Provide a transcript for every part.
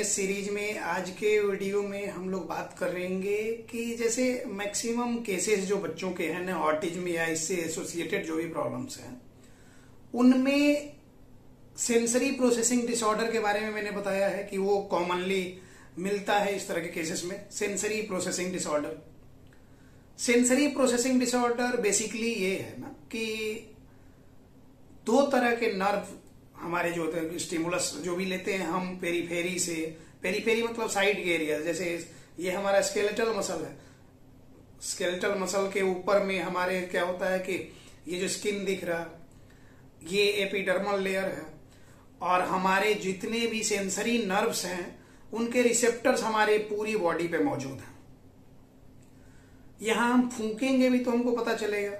इस सीरीज में आज के वीडियो में हम लोग बात करेंगे कि जैसे मैक्सिमम केसेस जो बच्चों के हैं ना, ऑटिज्म या इससे एसोसिएटेड जो भी प्रॉब्लम्स हैं, उनमें सेंसरी प्रोसेसिंग डिसऑर्डर के बारे में मैंने बताया है कि वो कॉमनली मिलता है इस तरह के केसेस में। Sensory processing disorder, sensory processing disorder basically ये है ना कि दो तरह के नर्व हमारे जो होते हैं, स्टिमुलस जो भी लेते हैं हम पेरीफेरी से, पेरीफेरी मतलब साइड के एरिया, जैसे ये हमारा स्केलेटल मसल है, स्केलेटल मसल के ऊपर में हमारे क्या होता है कि ये जो स्किन दिख रहा, ये एपिडर्मल लेयर है, और हमारे जितने भी सेंसरी नर्व्स हैं उनके रिसेप्टर्स हमारे पूरी बॉडी पे मौजूद हैं। यहां हम फूकेंगे भी तो हमको पता चलेगा,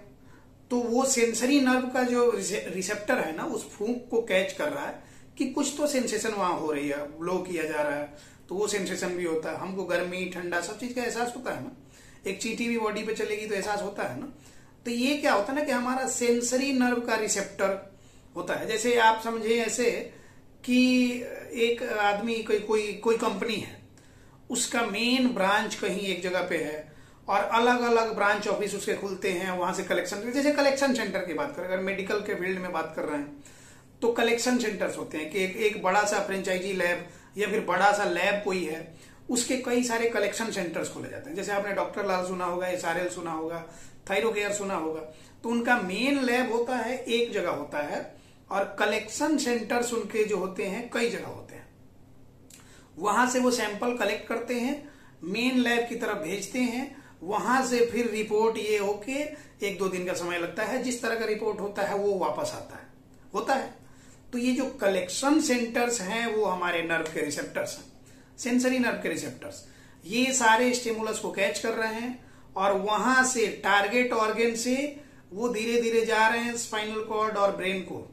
तो वो सेंसरी नर्व का जो रिसेप्टर है ना, उस फूंक को कैच कर रहा है कि कुछ तो सेंसेशन वहां हो रही है, ब्लो किया जा रहा है, तो वो सेंसेशन भी होता है। हमको गर्मी ठंडा सब चीज का एहसास होता है ना, एक चींटी भी बॉडी पे चलेगी तो एहसास होता है ना। तो ये क्या होता है ना कि हमारा सेंसरी नर्व का रिसेप्टर होता है। जैसे आप समझे ऐसे कि एक आदमी कोई कंपनी है, उसका मेन ब्रांच कहीं एक जगह पे है और अलग अलग ब्रांच ऑफिस उसके खुलते हैं, वहां से कलेक्शन, जैसे कलेक्शन सेंटर की बात करें, अगर मेडिकल के फील्ड में बात कर रहे हैं तो कलेक्शन सेंटर्स होते हैं कि एक बड़ा सा फ्रेंचाइजी लैब या फिर बड़ा सा लैब कोई है, उसके कई सारे कलेक्शन सेंटर्स खोले जाते हैं। जैसे आपने डॉक्टर लाल सुना होगा, SRL सुना होगा, थायरोकेयर सुना होगा, तो उनका मेन लैब होता है एक जगह होता है और कलेक्शन सेंटर्स उनके जो होते हैं कई जगह होते हैं। वहां से वो सैंपल कलेक्ट करते हैं, मेन लैब की तरफ भेजते हैं, वहां से फिर रिपोर्ट ये होके 1-2 दिन का समय लगता है, जिस तरह का रिपोर्ट होता है वो वापस होता है। तो ये जो कलेक्शन सेंटर्स हैं वो हमारे नर्व के रिसेप्टर्स हैं, सेंसरी नर्व के रिसेप्टर्स। ये सारे स्टिमुलस को कैच कर रहे हैं और वहां से टारगेट ऑर्गन से वो धीरे धीरे जा रहे हैं स्पाइनल कॉर्ड और ब्रेन को,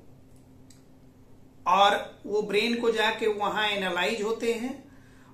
और वो ब्रेन को जाके वहां एनालाइज होते हैं।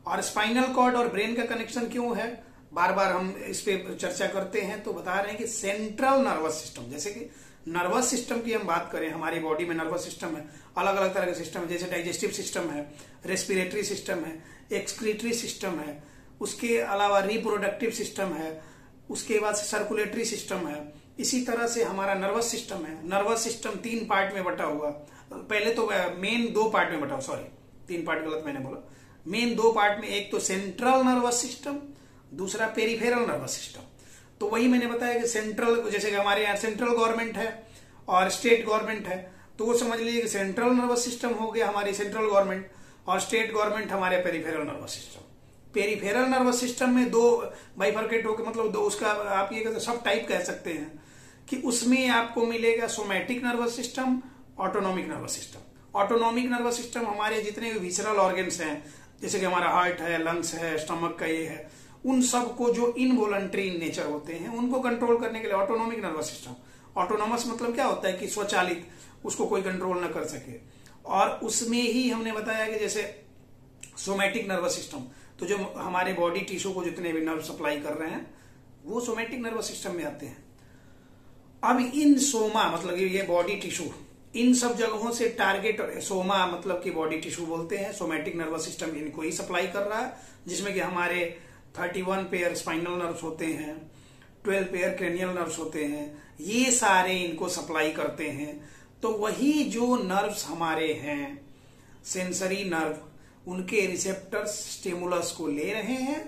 और स्पाइनल कॉर्ड और ब्रेन का कनेक्शन क्यों है, बार बार हम इस पे चर्चा करते हैं, तो बता रहे हैं कि सेंट्रल नर्वस सिस्टम, जैसे कि नर्वस सिस्टम की हम बात करें, हमारी बॉडी में नर्वस सिस्टम है, अलग अलग तरह के सिस्टम है, जैसे डाइजेस्टिव सिस्टम है, रेस्पिरेटरी सिस्टम है, एक्सक्रीटरी सिस्टम है, उसके अलावा रिप्रोडक्टिव सिस्टम है, उसके बाद सर्कुलेटरी सिस्टम है। इसी तरह से हमारा नर्वस सिस्टम है। नर्वस सिस्टम 3 पार्ट में बटा हुआ, पहले तो मेन 2 पार्ट में बटा हुआ, सॉरी 3 पार्ट गलत मैंने बोला, मेन 2 पार्ट में, एक तो सेंट्रल नर्वस सिस्टम, दूसरा पेरिफेरल नर्वस सिस्टम। तो वही मैंने बताया कि सेंट्रल, जैसे कि हमारे यहाँ सेंट्रल गवर्नमेंट है और स्टेट गवर्नमेंट है, तो वो समझ लीजिए कि सेंट्रल नर्वस सिस्टम हो गया हमारी सेंट्रल गवर्नमेंट और स्टेट गवर्नमेंट हमारे peripheral nervous system. Peripheral nervous system में 2 बाइफरकेट होकर, मतलब 2 उसका आप ये सब टाइप कह सकते हैं कि उसमें आपको मिलेगा somatic nervous system, autonomic nervous system. Autonomic nervous system हमारे जितने भी विसरल ऑर्गन्स हैं, जैसे कि हमारा हार्ट है, लंग्स है, स्टमक का ये है, उन सबको जो इनवॉलंटरी नेचर होते हैं उनको कंट्रोल करने के लिए ऑटोनॉमिक नर्वस सिस्टम। ऑटोनॉमस मतलब क्या होता है कि स्वचालित, उसको कोई कंट्रोल न कर सके। और उसमें ही हमने बताया कि जैसे सोमैटिक नर्वस सिस्टम, तो जो हमारे बॉडी टिश्यू को जितने भी नर्व सप्लाई कर रहे हैं वो सोमैटिक नर्वस सिस्टम में आते हैं। अब इन सोमा मतलब ये बॉडी टिश्यू, इन सब जगहों से टारगेट, सोमा मतलब कि बॉडी टिश्यू बोलते हैं, सोमैटिक नर्वस सिस्टम इनको ही सप्लाई कर रहा है, जिसमें कि हमारे 31 पेयर स्पाइनल नर्व्स होते हैं, 12 पेयर क्रेनियल नर्व्स होते हैं, ये सारे इनको सप्लाई करते हैं। तो वही जो नर्व्स हमारे हैं सेंसरी नर्व, उनके रिसेप्टर्स स्टिमुलस को ले रहे हैं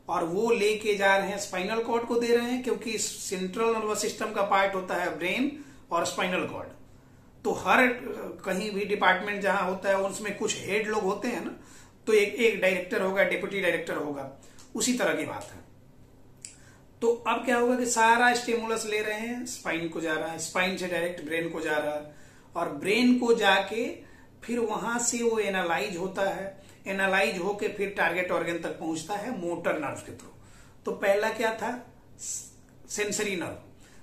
और वो लेके जा रहे हैं स्पाइनल कॉर्ड को दे रहे हैं, क्योंकि सेंट्रल नर्वस सिस्टम का पार्ट होता है ब्रेन और स्पाइनल कॉर्ड। तो हर कहीं भी डिपार्टमेंट जहां होता है उसमें कुछ हेड लोग होते हैं ना, तो एक डायरेक्टर होगा, डेप्यूटी डायरेक्टर होगा, उसी तरह की बात है। तो अब क्या होगा कि सारा स्टिमुलस ले रहे हैं, स्पाइन को जा रहा है, स्पाइन से डायरेक्ट ब्रेन को जा रहा है, और ब्रेन को जाके फिर वहां से वो एनालाइज होता है, एनालाइज होके फिर टारगेट ऑर्गन तक पहुंचता है मोटर नर्व के थ्रू। तो पहला क्या था, सेंसरी नर्व,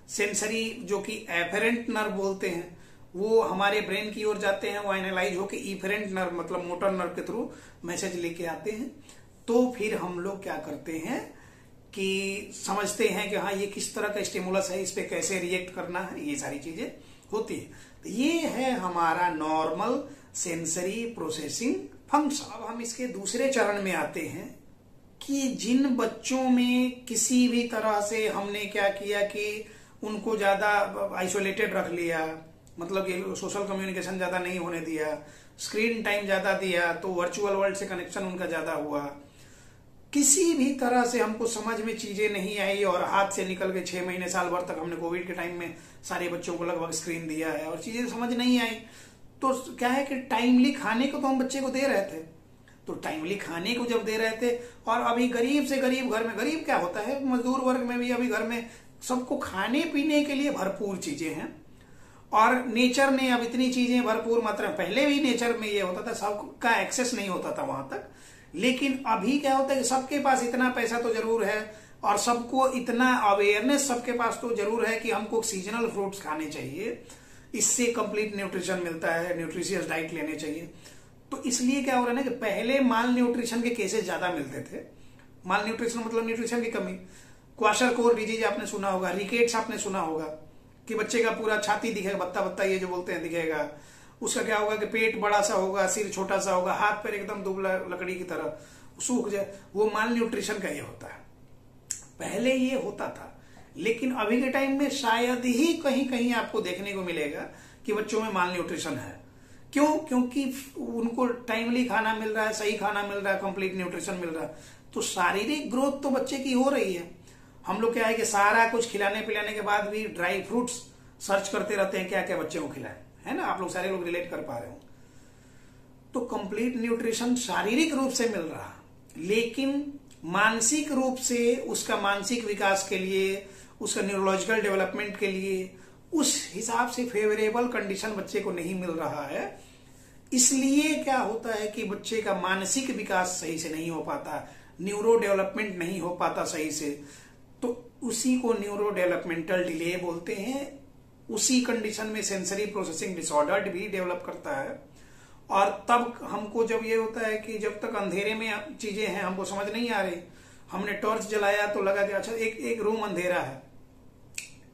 सेंसरी जो कि एफेरेंट नर्व बोलते हैं, वो हमारे ब्रेन की ओर जाते हैं, वो एनालाइज होके इफेरेंट नर्व मतलब मोटर नर्व के थ्रू मैसेज लेके आते हैं। तो फिर हम लोग क्या करते हैं कि समझते हैं कि हाँ ये किस तरह का स्टिमुलस है, इस पे कैसे रिएक्ट करना है, ये सारी चीजें होती है। तो ये है हमारा नॉर्मल सेंसरी प्रोसेसिंग अब हम इसके दूसरे चरण में आते हैं कि जिन बच्चों में किसी भी तरह से हमने क्या किया कि उनको ज्यादा आइसोलेटेड रख लिया, मतलब कि सोशल कम्युनिकेशन ज्यादा नहीं होने दिया, स्क्रीन टाइम ज्यादा दिया, तो वर्चुअल वर्ल्ड से कनेक्शन उनका ज्यादा हुआ, किसी भी तरह से हमको समझ में चीजें नहीं आई और हाथ से निकल के 6 महीने साल भर तक हमने कोविड के टाइम में सारे बच्चों को लगभग स्क्रीन दिया है और चीजें समझ नहीं आई, तो क्या है कि टाइमली खाने को तो हम बच्चे को दे रहे थे, तो टाइमली खाने को जब दे रहे थे और अभी गरीब से गरीब घर में, गरीब क्या होता है मजदूर वर्ग में भी अभी घर में सबको खाने पीने के लिए भरपूर चीजें हैं और नेचर ने अब इतनी चीजें भरपूर मात्रा में, पहले भी नेचर में ये होता था सबका एक्सेस नहीं होता था वहां तक, लेकिन अभी क्या होता है कि सबके पास इतना पैसा तो जरूर है और सबको इतना अवेयरनेस सबके पास तो जरूर है कि हमको सीजनल फ्रूट्स खाने चाहिए, इससे कंप्लीट न्यूट्रिशन मिलता है, न्यूट्रिशियस डाइट लेने चाहिए। तो इसलिए क्या हो रहा है ना कि पहले माल न्यूट्रिशन के केसेस ज्यादा मिलते थे। माल न्यूट्रिशन मतलब न्यूट्रिशन की कमी, क्वाशरकोर डिजीज आपने सुना होगा, रिकेट्स आपने सुना होगा कि बच्चे का पूरा छाती दिखेगा, बत्ता बत्ता ये जो बोलते हैं दिखेगा, उसका क्या होगा कि पेट बड़ा सा होगा, सिर छोटा सा होगा, हाथ पैर एकदम दुबला लकड़ी की तरह सूख जाए, वो माल न्यूट्रिशन का ये होता है। पहले ये होता था, लेकिन अभी के टाइम में शायद ही कहीं कहीं आपको देखने को मिलेगा कि बच्चों में माल न्यूट्रिशन है। क्यों? क्योंकि उनको टाइमली खाना मिल रहा है, सही खाना मिल रहा है, कंप्लीट न्यूट्रिशन मिल रहा है, तो शारीरिक ग्रोथ तो बच्चे की हो रही है। हम लोग क्या है कि सारा कुछ खिलाने पिलाने के बाद भी ड्राई फ्रूट्स सर्च करते रहते हैं क्या क्या बच्चे को खिलाएं, है ना, आप लोग सारे लोग रिलेट कर पा रहे हो। तो कंप्लीट न्यूट्रिशन शारीरिक रूप से मिल रहा, लेकिन मानसिक रूप से उसका मानसिक विकास के लिए, उसका न्यूरोलॉजिकल डेवलपमेंट के लिए उस हिसाब से फेवरेबल कंडीशन बच्चे को नहीं मिल रहा है। इसलिए क्या होता है कि बच्चे का मानसिक विकास सही से नहीं हो पाता, न्यूरो डेवलपमेंट नहीं हो पाता सही से, तो उसी को न्यूरो डेवलपमेंटल डिले बोलते हैं। उसी कंडीशन में सेंसरी प्रोसेसिंग डिसऑर्डर भी डेवलप करता है। और तब हमको जब ये होता है कि जब तक अंधेरे में चीजें हैं हमको समझ नहीं आ रही, हमने टॉर्च जलाया तो लगा कि अच्छा एक रूम अंधेरा है,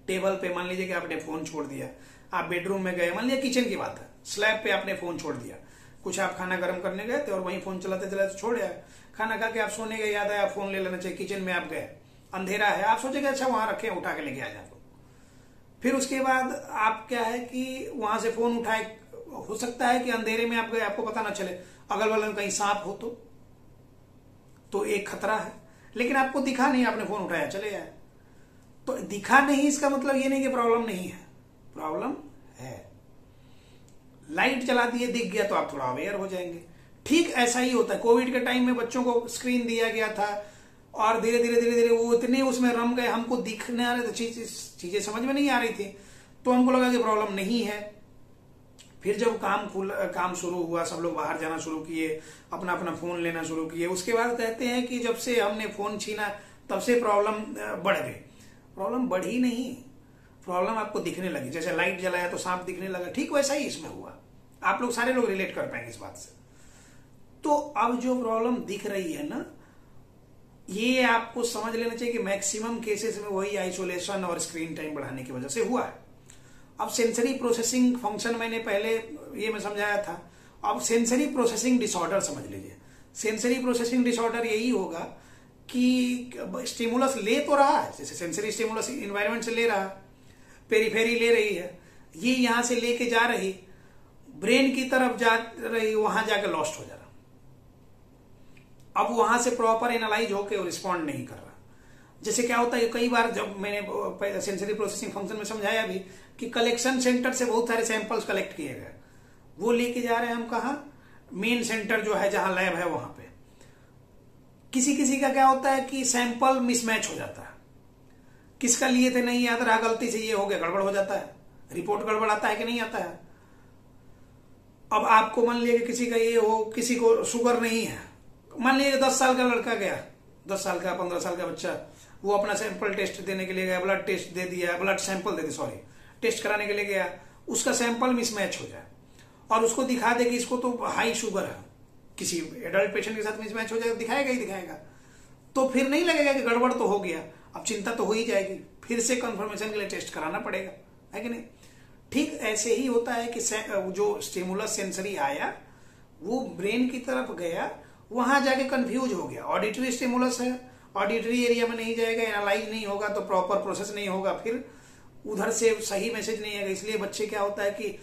टेबल पे मान लीजिए कि आपने फोन छोड़ दिया, आप बेडरूम में गए, मान लीजिए किचन की बात है, स्लैब पे आपने फोन छोड़ दिया, कुछ आप खाना गर्म करने गए थे और वहीं फोन चलाते चलाते छोड़ आए, खाना खा के आप सोने गए, याद आया फोन ले लेना चाहिए, किचन में आप गए, अंधेरा है, आप सोचेंगे अच्छा वहां रखे, उठा के लेके आ जाओ। फिर उसके बाद आप क्या है कि वहां से फोन उठाए, हो सकता है कि अंधेरे में आप गए, आपको पता ना चले, अगल बगल में कहीं सांप हो तो एक खतरा है, लेकिन आपको दिखा नहीं, आपने फोन उठाया चले आए। तो दिखा नहीं इसका मतलब ये नहीं कि प्रॉब्लम नहीं है, प्रॉब्लम है। लाइट जला दिए, दिख गया तो आप थोड़ा अवेयर हो जाएंगे। ठीक ऐसा ही होता है, कोविड के टाइम में बच्चों को स्क्रीन दिया गया था और धीरे धीरे वो इतने उसमें रम गए, हमको दिखने आ रहे थे, चीजें समझ में नहीं आ रही थी, तो हमको लगा कि प्रॉब्लम नहीं है। फिर जब काम शुरू हुआ, सब लोग बाहर जाना शुरू किए, अपना अपना फोन लेना शुरू किए, उसके बाद कहते हैं कि जब से हमने फोन छीना तब से प्रॉब्लम बढ़ गई। प्रॉब्लम बढ़ी नहीं, प्रॉब्लम आपको दिखने लगी, जैसे लाइट जलाया तो सांप दिखने लगा, ठीक वैसा ही इसमें हुआ। आप लोग सारे लोग रिलेट कर पाएंगे इस बात से। तो अब जो प्रॉब्लम दिख रही है ना, ये आपको समझ लेना चाहिए कि मैक्सिमम केसेस में वही आइसोलेशन और स्क्रीन टाइम बढ़ाने की वजह से हुआ है। अब सेंसरी प्रोसेसिंग फंक्शन मैंने पहले ये मैं समझाया था, अब सेंसरी प्रोसेसिंग डिसऑर्डर समझ लीजिए। सेंसरी प्रोसेसिंग डिसऑर्डर यही होगा कि स्टिमुलस ले तो रहा है, जैसे सेंसरी स्टिमुलस इन्वायरमेंट से ले रहा है, पेरीफेरी ले रही है, ये यहां से लेके जा रही, ब्रेन की तरफ जा रही, वहां जाकर लॉस्ट हो जा रहा, अब वहां से प्रॉपर एनालाइज होकर रिस्पॉन्ड नहीं कर रहा। जैसे क्या होता है, कई बार जब मैंने सेंसरी प्रोसेसिंग फंक्शन में समझाया भी कि कलेक्शन सेंटर से बहुत सारे सैंपल्स कलेक्ट किए गए, वो लेके जा रहे हैं हम कहा, मेन सेंटर जो है जहां लैब है वहां पे। किसी किसी का क्या होता है कि सैंपल मिसमैच हो जाता है, किसका लिए थे नहीं याद रहा, गलती से ये हो गया, गड़बड़ हो जाता है, रिपोर्ट गड़बड़ आता है कि नहीं आता है। अब आपको मान लिया कि किसी का ये हो, किसी को शुगर नहीं है, मान लीजिए 10 साल का लड़का गया, 10 साल का 15 साल का बच्चा, वो अपना सैंपल टेस्ट देने के लिए गया, ब्लड टेस्ट दे दिया, ब्लड सैंपल दे दिया, टेस्ट कराने के लिए गया, उसका सैंपल मिसमैच हो जाए और उसको दिखा दे कि इसको तो हाई शुगर है, किसी एडल्ट पेशेंट के साथ मिसमैच हो जाएगा, दिखाएगा ही दिखाएगा, तो फिर नहीं लगेगा कि गड़बड़ तो हो गया, अब चिंता तो हो ही जाएगी, फिर से कंफर्मेशन के लिए टेस्ट कराना पड़ेगा, है कि नहीं। ठीक ऐसे ही होता है कि जो स्टिमुलस सेंसरी आया वो ब्रेन की तरफ गया, वहां जाके कंफ्यूज हो गया। ऑडिटरी स्टिमुलस है, ऑडिटरी एरिया में नहीं जाएगा, एनालाइज नहीं होगा तो प्रॉपर प्रोसेस नहीं होगा, फिर उधर से सही मैसेज नहीं आएगा। इसलिए बच्चे क्या होता है कि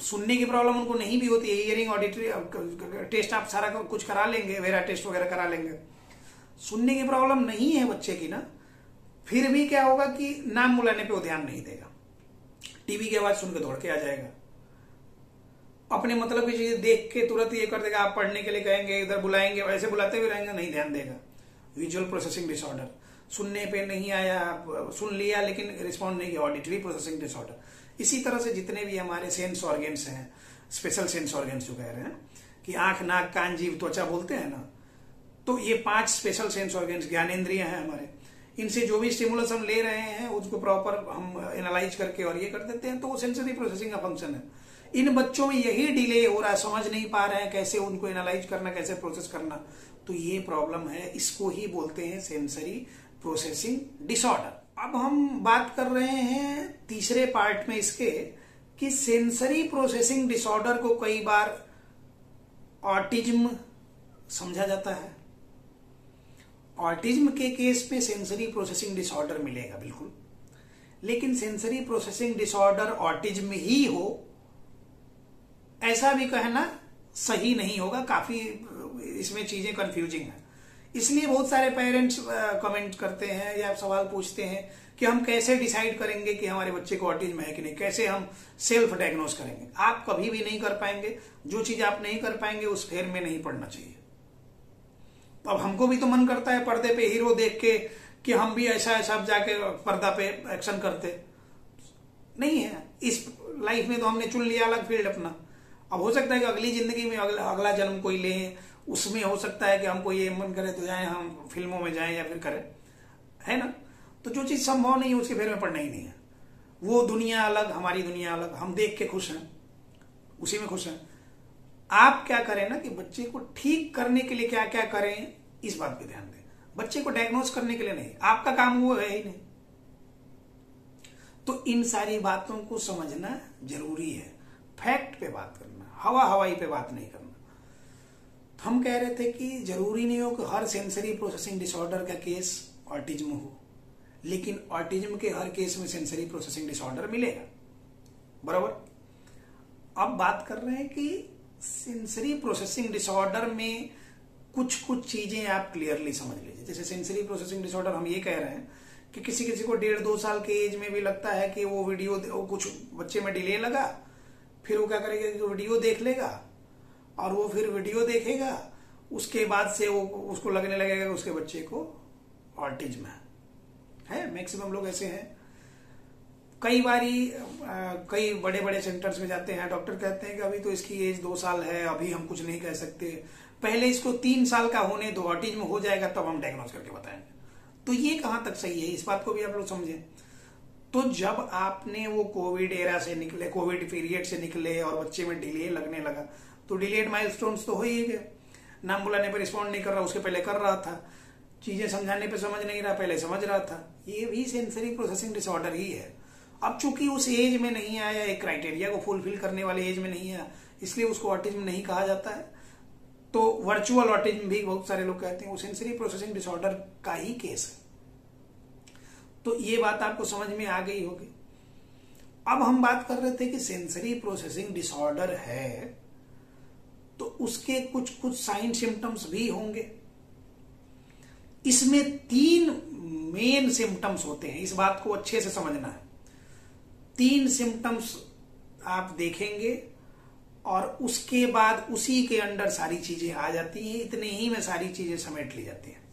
सुनने की प्रॉब्लम उनको नहीं भी होती है, हियरिंग ऑडिटरी टेस्ट आप सारा कुछ करा लेंगे, वेरा टेस्ट वगैरह करा लेंगे, सुनने की प्रॉब्लम नहीं है बच्चे की ना, फिर भी क्या होगा कि नाम बुलाने पे वो ध्यान नहीं देगा, टीवी की आवाज सुन के दौड़ के आ जाएगा, अपने मतलब की चीजें देख के तुरंत ये कर देगा। आप पढ़ने के लिए कहेंगे, इधर बुलाएंगे, ऐसे बुलाते हुए रहेंगे, नहीं ध्यान देगा। विजुअल प्रोसेसिंग डिसऑर्डर, सुनने पे नहीं आया, सुन लिया लेकिन रिस्पॉन्ड नहीं किया, ऑडिटरी प्रोसेसिंग डिसऑर्डर। इसी तरह से जितने भी हमारे सेंस ऑर्गेन्स हैं, स्पेशल सेंस ऑर्गेन्स जो कह रहे हैं कि आंख, नाक, कान, जीभ, त्वचा बोलते हैं ना, तो ये 5 स्पेशल सेंस ऑर्गेन्स ज्ञानेंद्रिय हैं हमारे। इनसे जो भी स्टिमुलस हम ले रहे हैं उसको प्रॉपर हम एनालाइज करके और ये कर देते हैं, तो वो सेंसरी प्रोसेसिंग का फंक्शन है। इन बच्चों में यही डिले हो रहा है, समझ नहीं पा रहे हैं कैसे उनको एनालाइज करना, कैसे प्रोसेस करना, तो ये प्रॉब्लम है। इसको ही बोलते हैं सेंसरी प्रोसेसिंग डिसऑर्डर। अब हम बात कर रहे हैं तीसरे पार्ट में इसके कि सेंसरी प्रोसेसिंग डिसऑर्डर को कई बार ऑटिज्म समझा जाता है। ऑटिज्म के केस में सेंसरी प्रोसेसिंग डिसऑर्डर मिलेगा बिल्कुल, लेकिन सेंसरी प्रोसेसिंग डिसऑर्डर ऑटिज्म ही हो ऐसा भी कहना सही नहीं होगा, काफी इसमें चीजें कंफ्यूजिंग है। इसलिए बहुत सारे पेरेंट्स कमेंट करते हैं या सवाल पूछते हैं कि हम कैसे डिसाइड करेंगे कि हमारे बच्चे को ऑटिज्म है कि नहीं, कैसे हम सेल्फ डायग्नोज करेंगे। आप कभी भी नहीं कर पाएंगे, जो चीज आप नहीं कर पाएंगे उस फेर में नहीं पड़ना चाहिए। तो अब हमको भी तो मन करता है पर्दे पे हीरो देख के कि हम भी ऐसा ऐसा जाके पर्दा पे एक्शन करते, नहीं है। इस लाइफ में तो हमने चुन लिया अलग फील्ड अपना। अब हो सकता है कि अगली जिंदगी में अगला जन्म कोई लें, उसमें हो सकता है कि हमको ये मन करे तो जाए हम फिल्मों में जाएं या फिर करें, है ना। तो जो चीज संभव नहीं है उसके फेर में पड़ना ही नहीं है। वो दुनिया अलग, हमारी दुनिया अलग, हम देख के खुश हैं, उसी में खुश हैं। आप क्या करें ना कि बच्चे को ठीक करने के लिए क्या क्या करें इस बात पे ध्यान दें। बच्चे को डायग्नोज करने के लिए नहीं, आपका काम वो है ही नहीं। तो इन सारी बातों को समझना जरूरी है, फैक्ट पे बात करना, हवा हवाई पे बात नहीं करना। तो हम कह रहे थे कि जरूरी नहीं हो कि हर सेंसरी प्रोसेसिंग डिसऑर्डर का केस ऑटिज्म हो, लेकिन ऑटिज्म के हर केस में सेंसरी प्रोसेसिंग डिसऑर्डर मिलेगा, बराबर। अब बात कर रहे हैं कि सेंसरी प्रोसेसिंग डिसऑर्डर में कुछ कुछ चीजें आप क्लियरली समझ लीजिए। जैसे सेंसरी प्रोसेसिंग डिसऑर्डर हम ये कह रहे हैं कि किसी किसी को 1.5-2 साल के एज में भी लगता है कि वो वीडियो, कुछ बच्चे में डिले लगा, फिर वो क्या करेगा कि वीडियो देख लेगा और वो फिर वीडियो देखेगा, उसके बाद से वो उसको लगने लगेगा कि उसके बच्चे को ऑटिज्म है। मैक्सिमम लोग ऐसे हैं। कई बारी कई बड़े बड़े सेंटर्स में जाते हैं, डॉक्टर कहते हैं कि अभी तो इसकी एज 2 साल है, अभी हम कुछ नहीं कह सकते, पहले इसको 3 साल का होने दो, ऑटिज्म हो जाएगा तब हम डायग्नोज करके बताएंगे। तो ये कहां तक सही है, इस बात को भी आप लोग समझें। तो जब आपने वो कोविड एरा से निकले, कोविड पीरियड से निकले और बच्चे में डिले लगने लगा, तो डिलेड माइलस्टोन्स तो हो ही गए। नाम बुलाने पर रिस्पॉन्ड नहीं कर रहा, उसके पहले कर रहा था, चीजें समझाने पे समझ नहीं रहा, पहले समझ रहा था। ये भी सेंसरी प्रोसेसिंग डिसऑर्डर ही है। अब चूंकि उस एज में नहीं आया, एक क्राइटेरिया को फुलफिल करने वाले एज में नहीं आया, इसलिए उसको ऑटिज्म नहीं कहा जाता है। तो वर्चुअल ऑटिज्म भी बहुत सारे लोग कहते हैं, वो सेंसरी प्रोसेसिंग डिसऑर्डर का ही केस है। तो ये बात आपको समझ में आ गई होगी। अब हम बात कर रहे थे कि सेंसरी प्रोसेसिंग डिसऑर्डर है तो उसके कुछ कुछ साइन सिम्टम्स भी होंगे। इसमें 3 मेन सिम्टम्स होते हैं, इस बात को अच्छे से समझना है। 3 सिम्टम्स आप देखेंगे और उसके बाद उसी के अंडर सारी चीजें आ जाती हैं, इतने ही में सारी चीजें समेट ली जाती हैं।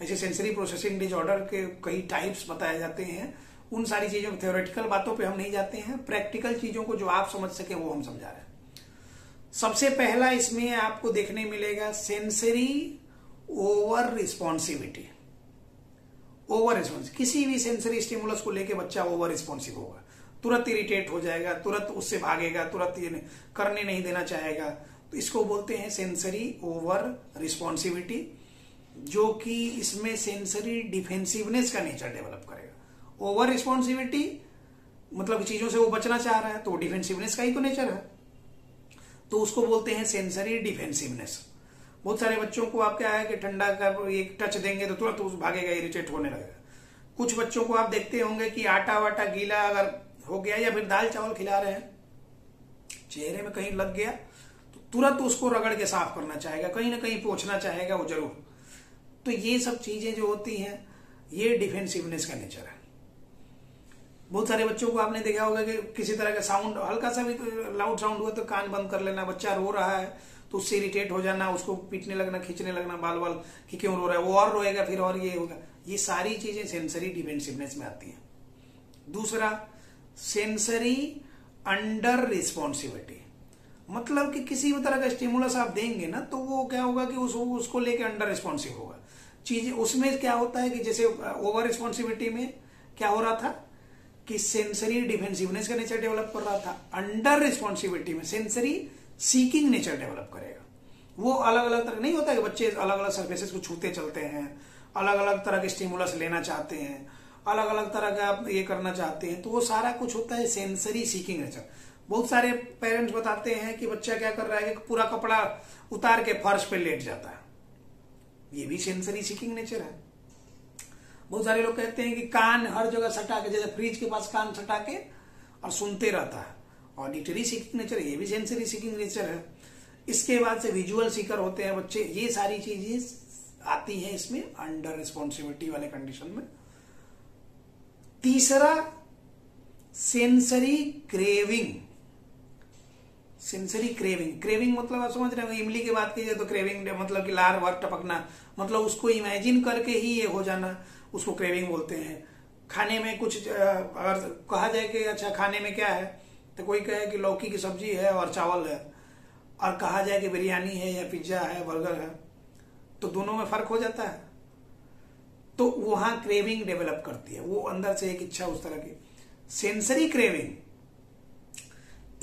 ऐसे सेंसरी प्रोसेसिंग डिसऑर्डर के कई टाइप्स बताए जाते हैं, उन सारी चीजों की थ्योरेटिकल बातों पे हम नहीं जाते हैं, प्रैक्टिकल चीजों को जो आप समझ सके वो हम समझा रहे हैं। सबसे पहला इसमें आपको देखने मिलेगा सेंसरी ओवर रिस्पॉन्सिविटी। ओवर रिस्पॉन्सिव, किसी भी सेंसरी स्टिमुलस को लेके बच्चा ओवर रिस्पॉन्सिव होगा, तुरंत इरिटेट हो जाएगा, तुरंत उससे भागेगा, तुरंत ये करने नहीं देना चाहेगा। तो इसको बोलते हैं सेंसरी ओवर रिस्पॉन्सिविटी, जो कि इसमें सेंसरी डिफेंसिवनेस का नेचर डेवलप करेगा। ओवर रिस्पॉन्सिविटी मतलब चीजों से वो बचना चाह रहा है, तो डिफेंसिवनेस का ही तो नेचर है। तो उसको बोलते हैं सेंसरी डिफेंसिवनेस। बहुत सारे बच्चों को आप क्या है कि ठंडा का एक टच देंगे तो तुरंत तो भागेगा, इरिटेट होने लगेगा। कुछ बच्चों को आप देखते होंगे कि आटा वाटा गीला अगर हो गया या फिर दाल चावल खिला रहे हैं, चेहरे में कहीं लग गया तो तुरंत उसको रगड़ के साफ करना चाहेगा, कहीं ना कहीं पोंछना चाहेगा वो जरूर। तो ये सब चीजें जो होती हैं ये डिफेंसिवनेस का नेचर है। बहुत सारे बच्चों को आपने देखा होगा कि किसी तरह का साउंड, हल्का सा भी लाउड साउंड हुआ तो कान बंद कर लेना, बच्चा रो रहा है तो उससे इरिटेट हो जाना, उसको पीटने लगना, खींचने लगना बाल बाल कि क्यों रो रहा है, वो और रोएगा फिर और ये होगा। ये सारी चीजें सेंसरी डिफेंसिवनेस में आती हैं। दूसरा, सेंसरी अंडर रिस्पॉन्सिबिलिटी, मतलब कि किसी भी तरह का स्टिमुलस आप देंगे ना तो वो क्या होगा कि उसको लेके अंडर रिस्पॉन्सिव होगा। चीजें उसमें क्या होता है कि जैसे ओवर रिस्पॉन्सिबिलिटी में क्या हो रहा था कि सेंसरी डिफेंसिवनेस का नेचर डेवलप कर रहा था, अंडर रिस्पॉन्सिबिलिटी में सेंसरी सीकिंग नेचर डेवलप करेगा। वो अलग अलग तरह नहीं होता है कि बच्चे अलग अलग सर्फेसेस को छूते चलते हैं, अलग अलग तरह के स्टिमुलस लेना चाहते हैं, अलग अलग तरह का ये करना चाहते हैं, तो वो सारा कुछ होता है सेंसरी सीकिंग नेचर। बहुत सारे पेरेंट्स बताते हैं कि बच्चा क्या कर रहा है कि पूरा कपड़ा उतार के फर्श पे लेट जाता है, ये भी सेंसरी सीकिंग नेचर है। बहुत सारे लोग कहते हैं कि कान हर जगह सटा के, जैसे फ्रिज के पास कान सटा के और सुनते रहता है, ऑडिटरी सीकिंग नेचर, ये भी सेंसरी सीकिंग नेचर है। इसके बाद से विजुअल सीकर होते हैं बच्चे, ये सारी चीजें आती हैं इसमें अंडर रिस्पॉन्सिबिलिटी वाले कंडीशन में। तीसरा, sensory craving. Sensory craving, craving मतलब आप समझ रहे हो, इमली की बात कीजिए तो क्रेविंग मतलब कि लार वार टपकना, मतलब उसको इमेजिन करके ही ये हो जाना, उसको क्रेविंग बोलते हैं। खाने में कुछ अगर कहा जाए कि अच्छा खाने में क्या है, तो कोई कहे कि लौकी की सब्जी है और चावल है, और कहा जाए कि बिरयानी है या पिज्जा है, बर्गर है, तो दोनों में फर्क हो जाता है। तो वहां क्रेविंग डेवलप करती है, वो अंदर से एक इच्छा उस तरह की सेंसरी क्रेविंग।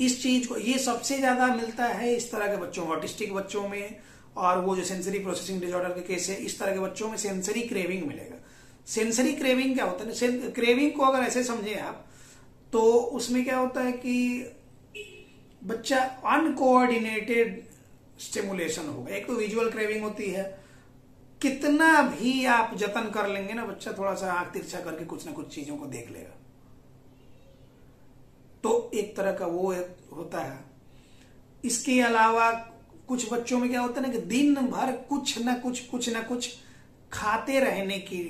इस चीज को ये सबसे ज्यादा मिलता है इस तरह के बच्चों में, ऑटिस्टिक बच्चों में, और वो जो सेंसरी प्रोसेसिंग डिसऑर्डर के केस है, इस तरह के बच्चों में सेंसरी क्रेविंग मिलेगा। सेंसरी क्रेविंग क्या होता है, क्रेविंग को अगर ऐसे समझे आप तो उसमें क्या होता है कि बच्चा अनकोऑर्डिनेटेड स्टिमुलेशन होगा। एक तो विजुअल क्रेविंग होती है, कितना भी आप जतन कर लेंगे ना, बच्चा थोड़ा सा आंख तिरछा करके कुछ ना कुछ चीजों को देख लेगा, तो एक तरह का वो होता है। इसके अलावा कुछ बच्चों में क्या होता है ना कि दिन भर कुछ ना कुछ खाते रहने की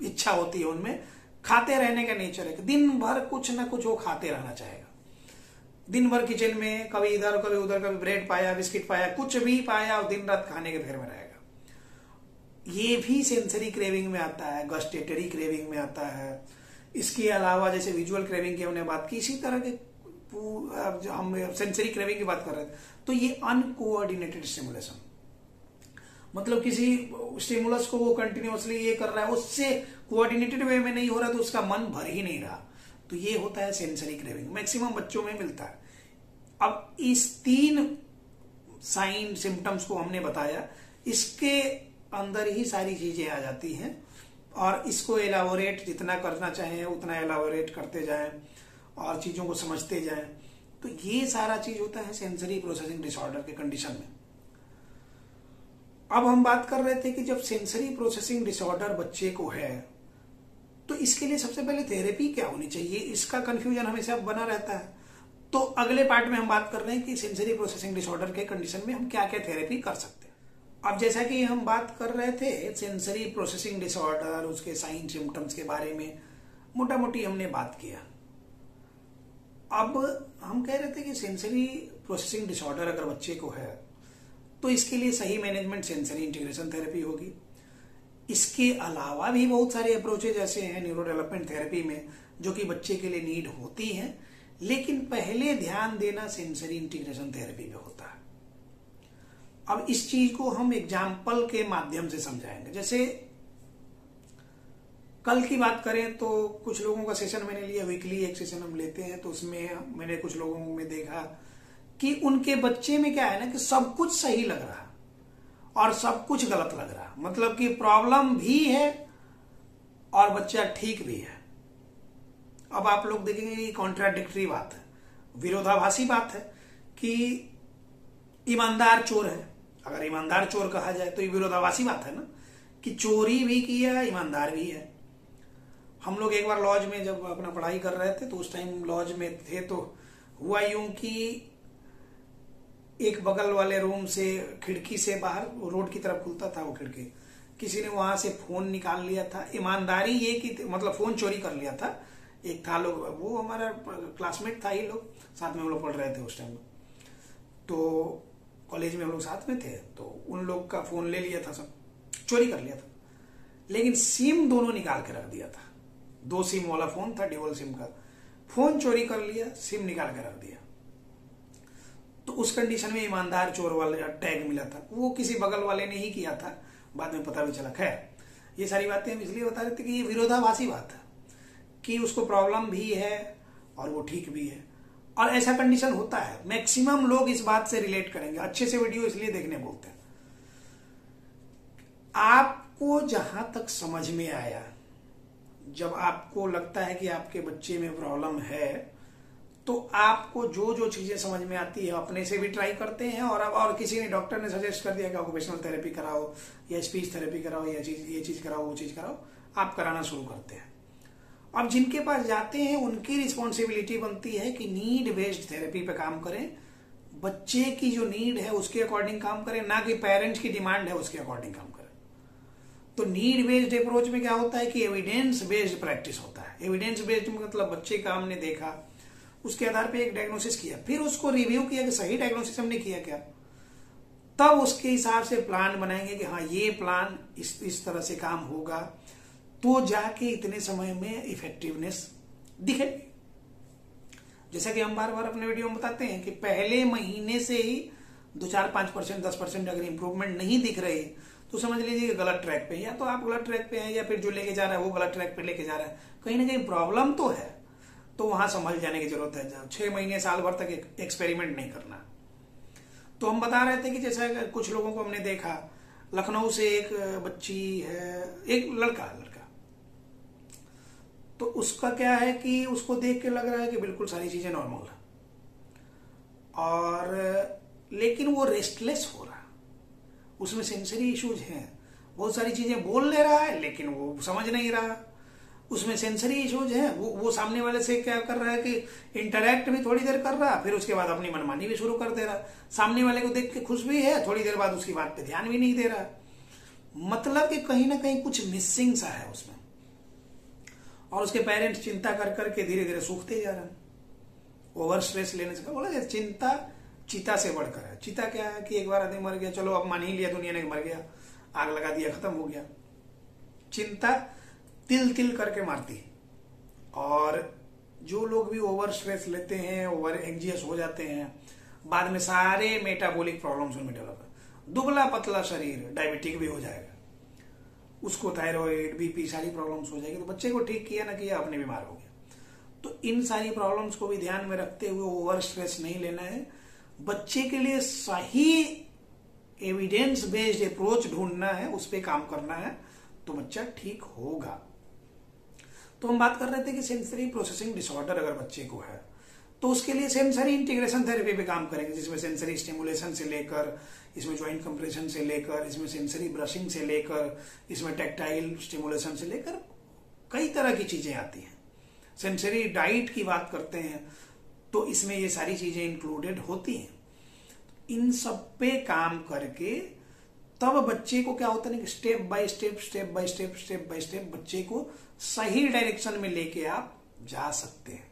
इच्छा होती है, उनमें खाते रहने का नेचर है कि दिन भर कुछ ना कुछ वो खाते रहना चाहेगा। दिन भर किचन में कभी इधर कभी उधर, कभी ब्रेड पाया, बिस्किट पाया, कुछ भी पाया और दिन रात खाने के फेर में रहेगा। ये भी सेंसरी क्रेविंग में आता है, गस्टेटरी क्रेविंग में आता है। इसके अलावा जैसे विजुअल क्रेविंग की हमने बात की, इसी तरह के हम सेंसरी क्रेविंग की बात कर रहे थे, तो ये अनकोऑर्डिनेटेड स्टिमुलेशन, मतलब किसी स्टिमुलस को वो कंटिन्यूअसली ये कर रहा है, उससे कोऑर्डिनेटेड वे में नहीं हो रहा तो उसका मन भर ही नहीं रहा, तो ये होता है सेंसरी क्रेविंग। मैक्सिमम बच्चों में मिलता है। अब इस 3 साइन सिम्टम्स को हमने बताया, इसके अंदर ही सारी चीजें आ जाती हैं, और इसको एलाबोरेट जितना करना चाहें उतना एलाबोरेट करते जाएं और चीजों को समझते जाएं, तो ये सारा चीज होता है सेंसरी प्रोसेसिंग डिसऑर्डर के कंडीशन में। अब हम बात कर रहे थे कि जब सेंसरी प्रोसेसिंग डिसऑर्डर बच्चे को है तो इसके लिए सबसे पहले थेरेपी क्या होनी चाहिए, इसका कंफ्यूजन हमेशा बना रहता है। तो अगले पार्ट में हम बात कर रहे हैं कि सेंसरी प्रोसेसिंग डिसऑर्डर के कंडीशन में हम क्या क्या थेरेपी कर सकते हैं। अब जैसा कि हम बात कर रहे थे सेंसरी प्रोसेसिंग डिसऑर्डर, उसके साइन सिम्टम्स के बारे में मोटा मोटी हमने बात किया। अब हम कह रहे थे कि सेंसरी प्रोसेसिंग डिसऑर्डर अगर बच्चे को है तो इसके लिए सही मैनेजमेंट सेंसरी इंटीग्रेशन थेरेपी होगी। इसके अलावा भी बहुत सारे अप्रोचेज ऐसे हैं न्यूरो डेवलपमेंट थेरेपी में जो कि बच्चे के लिए नीड होती हैं, लेकिन पहले ध्यान देना सेंसरी इंटीग्रेशन थेरेपी पे होता है। अब इस चीज को हम एग्जाम्पल के माध्यम से समझाएंगे। जैसे कल की बात करें तो कुछ लोगों का सेशन मैंने लिया, वीकली एक सेशन हम लेते हैं, तो उसमें मैंने कुछ लोगों में देखा कि उनके बच्चे में क्या है ना कि सब कुछ सही लग रहा और सब कुछ गलत लग रहा, मतलब कि प्रॉब्लम भी है और बच्चा ठीक भी है। अब आप लोग देखेंगे कि कॉन्ट्राडिक्टरी बात है, विरोधाभासी बात है कि ईमानदार चोर है। अगर ईमानदार चोर कहा जाए तो ये विरोधाभासी बात है ना, कि चोरी भी किया, ईमानदार भी है। हम लोग एक बार लॉज में जब अपना पढ़ाई कर रहे थे तो उस टाइम लॉज में थे, तो हुआ यूं कि एक बगल वाले रूम से खिड़की से बाहर रोड की तरफ खुलता था वो खिड़की, किसी ने वहां से फोन निकाल लिया था। ईमानदारी ये कि मतलब फोन चोरी कर लिया था। एक था लोग, वो हमारा क्लासमेट था, ही लोग साथ में हम लोग पढ़ रहे थे उस टाइम, तो कॉलेज में हम लोग साथ में थे, तो उन लोग का फोन ले लिया था, सब चोरी कर लिया था। लेकिन सिम दोनों निकाल के रख दिया था। 2 सिम वाला फोन था, ड्यूअल सिम का। फोन चोरी कर लिया, सिम निकाल के रख दिया। तो उस कंडीशन में ईमानदार चोर वाले टैग मिला था। वो किसी बगल वाले ने ही किया था, बाद में पता भी चला। खैर, ये सारी बातें हम इसलिए बता रहे थे कि ये विरोधाभासी बात है कि उसको प्रॉब्लम भी है और वो ठीक भी है, और ऐसा कंडीशन होता है। मैक्सिमम लोग इस बात से रिलेट करेंगे। अच्छे से वीडियो इसलिए देखने बोलते हैं। आपको जहां तक समझ में आया, जब आपको लगता है कि आपके बच्चे में प्रॉब्लम है, तो आपको जो जो चीजें समझ में आती है अपने से भी ट्राई करते हैं, और किसी ने, डॉक्टर ने सजेस्ट कर दिया कि ऑक्यूपेशनल थेरेपी कराओ या स्पीच थेरेपी कराओ या ये चीज कराओ वो चीज कराओ, आप कराना शुरू करते हैं। अब जिनके पास जाते हैं उनकी रिस्पॉन्सिबिलिटी बनती है कि नीड बेस्ड थेरेपी पे काम करें, बच्चे की जो नीड है उसके अकॉर्डिंग काम करें, ना कि पेरेंट्स की डिमांड है उसके अकॉर्डिंग काम करें। तो नीड बेस्ड अप्रोच में क्या होता है कि एविडेंस बेस्ड प्रैक्टिस होता है। एविडेंस बेस्ड मतलब बच्चे का हमने देखा, उसके आधार पे एक डायग्नोसिस किया, फिर उसको रिव्यू किया कि सही डायग्नोसिस हमने किया क्या, तब उसके हिसाब से प्लान बनाएंगे कि हाँ ये प्लान इस तरह से काम होगा, तो जाके इतने समय में इफेक्टिवनेस दिखेगी। जैसा कि हम बार बार अपने वीडियो में बताते हैं कि पहले महीने से ही 2-4-5%, 10% अगर इंप्रूवमेंट नहीं दिख रही तो समझ लीजिए कि गलत ट्रैक पे है। या तो आप गलत ट्रैक पे हैं, या फिर जो लेके जा रहा है वो गलत ट्रैक पे लेके जा रहा है। कहीं ना कहीं प्रॉब्लम तो है, तो वहां संभल जाने की जरूरत है। 6 महीने साल भर तक एक्सपेरिमेंट नहीं करना। तो हम बता रहे थे कि जैसा कुछ लोगों को हमने देखा, लखनऊ से एक बच्ची है, एक लड़का, तो उसका क्या है कि उसको देख के लग रहा है कि बिल्कुल सारी चीजें नॉर्मल है, और लेकिन वो रेस्टलेस हो रहा है, उसमें सेंसरी इश्यूज हैं। बहुत सारी चीजें बोल ले रहा है लेकिन वो समझ नहीं रहा, उसमें सेंसरी इश्यूज हैं। वो सामने वाले से क्या कर रहा है कि इंटरेक्ट भी थोड़ी देर कर रहा, फिर उसके बाद अपनी मनमानी भी शुरू कर दे रहा। सामने वाले को देख के खुश भी है, थोड़ी देर बाद उसकी बात पे ध्यान भी नहीं दे रहा। मतलब कि कहीं ना कहीं कुछ मिसिंग सा है उसमें, और उसके पेरेंट्स चिंता कर करके धीरे धीरे सूखते जा रहे हैं। ओवर स्ट्रेस लेने से बोला चिंता चीता से बढ़कर है। चीता क्या है कि एक बार आदमी मर गया, चलो अब मान ही लिया दुनिया ने मर गया, आग लगा दिया, खत्म हो गया। चिंता तिल तिल करके मारती है। और जो लोग भी ओवर स्ट्रेस लेते हैं, ओवर एंग्जियस हो जाते हैं, बाद में सारे मेटाबॉलिक प्रॉब्लम्स उनमें डेवलप है। दुबला पतला शरीर, डायबिटिक भी हो जाएगा, उसको थायराइड, बीपी, सारी प्रॉब्लम्स हो जाएगी। तो बच्चे को ठीक किया ना किया, अपने बीमार हो गया। तो इन सारी प्रॉब्लम्स को भी ध्यान में रखते हुए ओवर स्ट्रेस नहीं लेना है। बच्चे के लिए सही एविडेंस बेस्ड अप्रोच ढूंढना है, उस पर काम करना है, तो बच्चा ठीक होगा। तो हम बात कर रहे थे कि सेंसरी प्रोसेसिंग डिसऑर्डर अगर बच्चे को है तो उसके लिए सेंसरी इंटीग्रेशन थेरेपी पे काम करेंगे, जिसमें सेंसरी स्टिमुलेशन से लेकर, इसमें ज्वाइंट कंप्रेशन से लेकर, इसमें सेंसरी ब्रशिंग से लेकर, इसमें टैक्टाइल स्टिमुलेशन से लेकर कई तरह की चीजें आती हैं। सेंसरी डाइट की बात करते हैं तो इसमें ये सारी चीजें इंक्लूडेड होती हैं। इन सब पे काम करके तब बच्चे को क्या होता है कि स्टेप बाय स्टेप बच्चे को सही डायरेक्शन में लेके आप जा सकते हैं।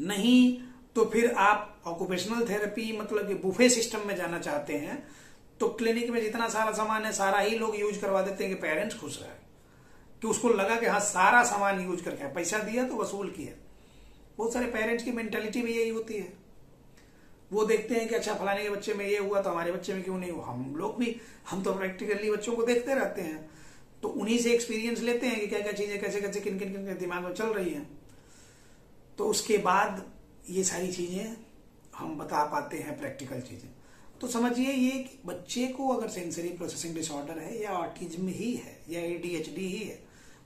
नहीं तो फिर आप ऑक्यूपेशनल थेरेपी मतलब कि बुफे सिस्टम में जाना चाहते हैं, तो क्लिनिक में जितना सारा सामान है सारा ही लोग यूज करवा देते हैं कि पेरेंट्स खुश रहे, कि उसको लगा कि हाँ सारा सामान यूज करके पैसा दिया तो वसूल किया। बहुत सारे पेरेंट्स की मेंटालिटी भी यही होती है। वो देखते हैं कि अच्छा फलाने के बच्चे में ये हुआ तो हमारे बच्चे में क्यों नहीं हुआ। हम लोग भी, हम तो प्रैक्टिकली बच्चों को देखते रहते हैं, तो उन्हीं से एक्सपीरियंस लेते हैं कि क्या क्या चीजें कैसे कैसे किन किन किन दिमाग में चल रही हैं। तो उसके बाद ये सारी चीजें हम बता पाते हैं, प्रैक्टिकल चीजें। तो समझिए ये कि बच्चे को अगर सेंसरी प्रोसेसिंग डिसऑर्डर है या ऑटिज्म ही है या ADHD ही है,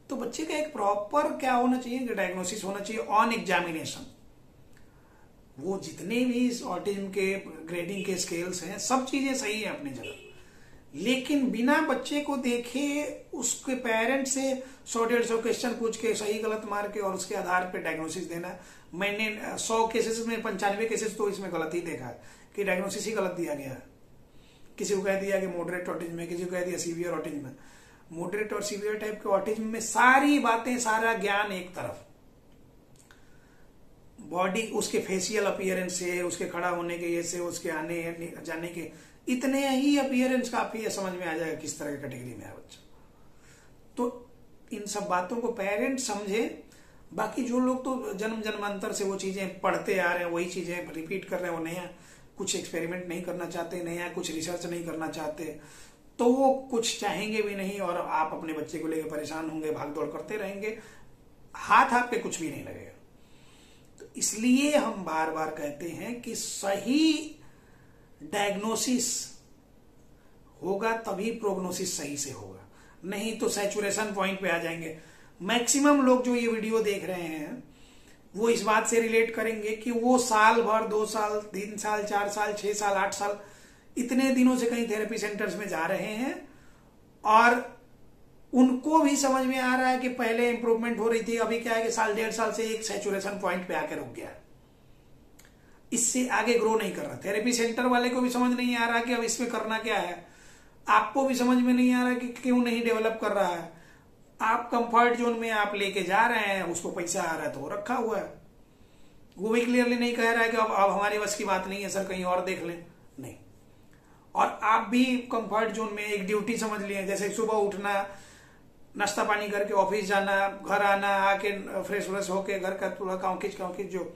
तो बच्चे का एक प्रॉपर क्या होना चाहिए कि डायग्नोसिस होना चाहिए ऑन एग्जामिनेशन। वो जितने भी इस ऑटिज्म के ग्रेडिंग के स्केल्स हैं सब चीजें सही है अपनी जगह, लेकिन बिना बच्चे को देखे उसके पेरेंट्स से 100-150 क्वेश्चन पूछ के सही गलत मार के और उसके आधार पे डायग्नोसिस देना। मैंने 100 केसेस में 95 केसेस तो इसमें गलत ही देखा है कि डायग्नोसिस ही गलत दिया गया है। किसी को कह दिया कि मॉडरेट ऑटिज्म है, किसी को कह दिया सीवियर ऑटिज्म है। मॉडरेट और सीवियर टाइप के ऑटिज्म में सारी बातें, सारा ज्ञान एक तरफ, बॉडी उसके फेशियल अपीयरेंस से, उसके खड़ा होने के ये से, उसके आने जाने के इतने ही अपीयरेंस काफी है, समझ में आ जाएगा किस तरह की कैटेगरी में है बच्चा। तो इन सब बातों को पेरेंट्स समझे। बाकी जो लोग तो जन्म जन्मांतर से वो चीजें पढ़ते आ रहे हैं, वही चीजें रिपीट कर रहे हैं, वो नया कुछ एक्सपेरिमेंट नहीं करना चाहते, नया कुछ रिसर्च नहीं करना चाहते, तो वो कुछ चाहेंगे भी नहीं और आप अपने बच्चे को लेकर परेशान होंगे, भाग दौड़ करते रहेंगे, हाथ पे कुछ भी नहीं लगेगा। तो इसलिए हम बार बार कहते हैं कि सही डायग्नोसिस होगा तभी प्रोग्नोसिस सही से होगा, नहीं तो सैचुरेशन पॉइंट पे आ जाएंगे। मैक्सिमम लोग जो ये वीडियो देख रहे हैं वो इस बात से रिलेट करेंगे कि वो साल भर, 2 साल, 3 साल, 4 साल, 6 साल, 8 साल इतने दिनों से कहीं थेरेपी सेंटर्स में जा रहे हैं और उनको भी समझ में आ रहा है कि पहले इंप्रूवमेंट हो रही थी, अभी क्या है कि साल 1.5 साल से एक सैचुरेशन पॉइंट पे आकर रुक गया, इससे आगे ग्रो नहीं कर रहा। थेरेपी सेंटर वाले को भी समझ नहीं आ रहा कि अब इसमें करना क्या है, आपको भी समझ में नहीं आ रहा कि क्यों नहीं डेवलप कर रहा है। आप कंफर्ट जोन में आप लेके जा रहे हैं, उसको पैसा आ रहा है तो वो रखा हुआ है, वो भी क्लियरली नहीं कह रहा है कि अब हमारे बस की बात नहीं है सर, कहीं और देख लें, नहीं। और आप भी कंफर्ट जोन में एक ड्यूटी समझ लिए, जैसे सुबह उठना, नाश्ता पानी करके ऑफिस जाना, घर आना, आके फ्रेश व्रेश होके घर का थोड़ा काउंकिच जो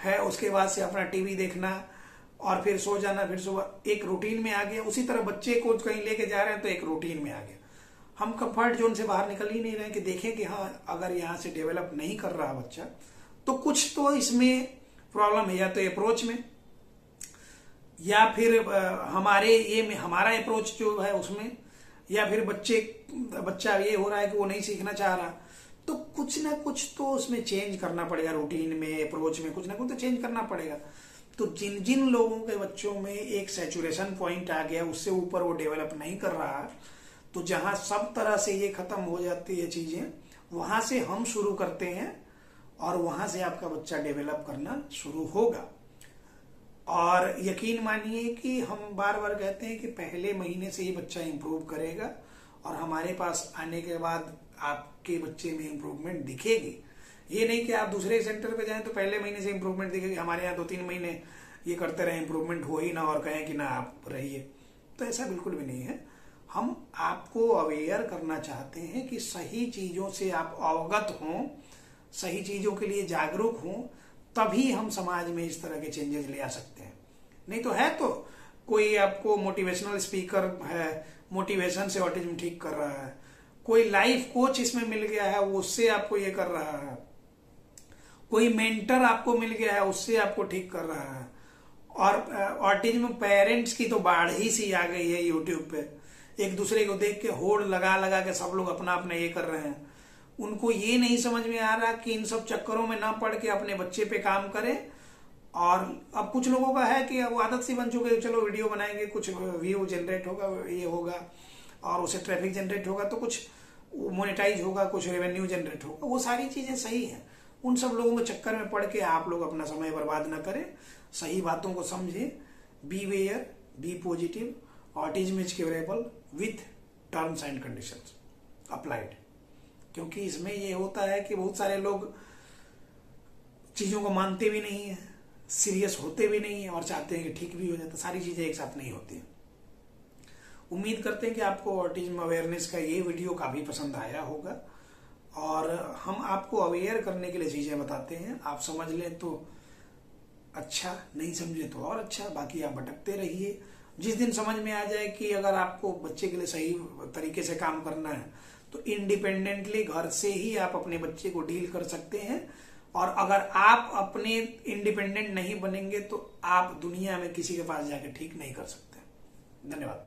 है उसके बाद से अपना टीवी देखना और फिर सो जाना, फिर सुबह एक रूटीन में आ गया। उसी तरह बच्चे को कहीं लेके जा रहे हैं तो एक रूटीन में आ गया। हम कंफर्ट जोन से बाहर निकल ही नहीं रहे कि देखें कि हाँ अगर यहाँ से डेवलप नहीं कर रहा बच्चा तो कुछ तो इसमें प्रॉब्लम है, या तो अप्रोच में, या फिर हमारा अप्रोच जो है उसमें, या फिर बच्चा ये हो रहा है कि वो नहीं सीखना चाह रहा, तो कुछ ना कुछ तो उसमें चेंज करना पड़ेगा, रूटीन में, अप्रोच में कुछ ना कुछ तो चेंज करना पड़ेगा। तो जिन जिन लोगों के बच्चों में एक सैचुरेशन पॉइंट आ गया, उससे ऊपर वो डेवलप नहीं कर रहा, तो जहां सब तरह से ये खत्म हो जाती है चीजें, वहां से हम शुरू करते हैं और वहां से आपका बच्चा डेवलप करना शुरू होगा। और यकीन मानिए कि हम बार बार कहते हैं कि पहले महीने से ही बच्चा इंप्रूव करेगा और हमारे पास आने के बाद आपके बच्चे में इंप्रूवमेंट दिखेगी। ये नहीं कि आप दूसरे सेंटर पे जाएं तो पहले महीने से इंप्रूवमेंट दिखेगी, हमारे यहाँ 2-3 महीने ये करते रहे, इंप्रूवमेंट हो ही ना और कहें कि ना आप रहिए, तो ऐसा बिल्कुल भी नहीं है। हम आपको अवेयर करना चाहते हैं कि सही चीजों से आप अवगत हों, सही चीजों के लिए जागरूक हों, तभी हम समाज में इस तरह के चेंजेस ले आ सकते हैं। नहीं तो है तो कोई आपको मोटिवेशनल स्पीकर है, मोटिवेशन से ऑटिज्म ठीक कर रहा है, कोई लाइफ कोच इसमें मिल गया है वो उससे आपको ये कर रहा है, कोई मेंटर आपको मिल गया है उससे आपको ठीक कर रहा है। और ऑटिज्म पेरेंट्स की तो बाढ़ ही सी आ गई है यूट्यूब पे, एक दूसरे को देख के होड़ लगा लगा के सब लोग अपना अपना ये कर रहे हैं। उनको ये नहीं समझ में आ रहा कि इन सब चक्करों में ना पड़ के अपने बच्चे पे काम करें। और अब कुछ लोगों का है कि वो आदत सी बन चुकी है, चलो वीडियो बनाएंगे, कुछ व्यू जनरेट होगा, ये होगा और उसे ट्रैफिक जनरेट होगा तो कुछ मोनेटाइज होगा, कुछ रेवेन्यू जनरेट होगा, वो सारी चीजें सही हैं। उन सब लोगों के चक्कर में पड़ के आप लोग अपना समय बर्बाद ना करें, सही बातों को समझें, beware, be positive, autism is curable with terms and conditions applied. क्योंकि इसमें ये होता है कि बहुत सारे लोग चीजों को मानते भी नहीं है, सीरियस होते भी नहीं है और चाहते हैं कि ठीक भी हो जाता। सारी चीजें एक साथ नहीं होती। उम्मीद करते हैं कि आपको ऑटिज्म अवेयरनेस का ये वीडियो काफी पसंद आया होगा और हम आपको अवेयर करने के लिए चीजें बताते हैं। आप समझ लें तो अच्छा, नहीं समझे तो और अच्छा, बाकी आप भटकते रहिए। जिस दिन समझ में आ जाए कि अगर आपको बच्चे के लिए सही तरीके से काम करना है तो इंडिपेंडेंटली घर से ही आप अपने बच्चे को डील कर सकते हैं। और अगर आप अपने इंडिपेंडेंट नहीं बनेंगे तो आप दुनिया में किसी के पास जाके ठीक नहीं कर सकते। धन्यवाद।